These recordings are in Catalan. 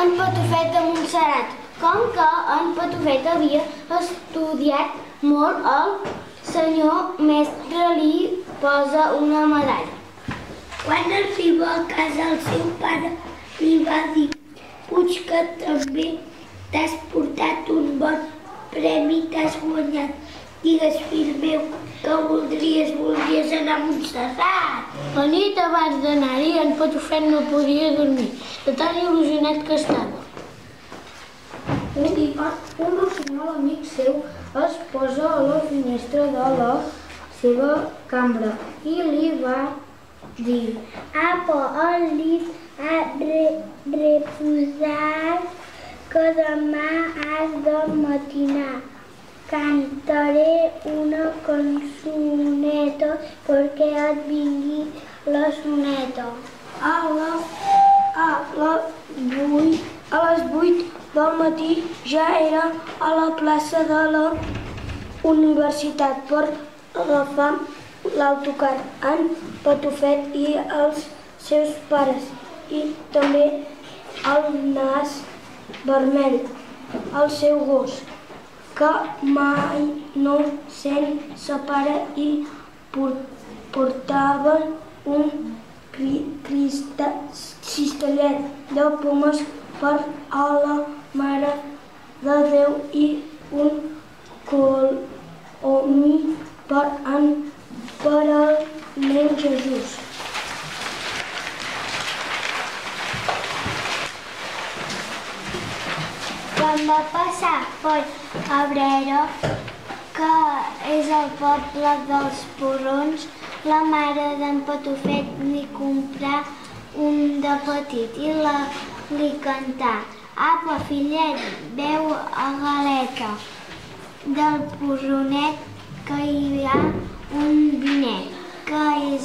en Patufet de Montserrat. Com que en Patufet havia estudiat molt, el senyor mestre li posa una medalla. Quan arriba a casa el seu pare li va dir: «Puig, que també t'has portat un bon premi, t'has guanyat. Digues, fill meu, que voldries anar a Montserrat». La nit abans d'anar-hi, en Patufet no podia dormir, de tan il·lusionat que estava. Un rossinyol amic seu es posa a la finestra de la seva cambra i li va dir: «Apa, el nit ha reposat, que demà has de matinar. Cantaré una cançoneta perquè et vingui la soneta». A les 8 del matí ja era a la plaça de la universitat per agafar l'autocar. En Patufet i els seus pares, i també el Nas Vermell, el seu gos, que mai no se'n separa, i portava un cistellet de pomes per a la Mare de Déu i un colomí per al nen Jesús. Quan va passar per Abrera, que és el poble dels porrons, la mare d'en Patufet li comprà un de petit i li cantà: «Apa, fillet, beu a galeta del porronet, que hi ha un vinet, que és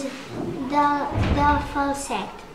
de falset».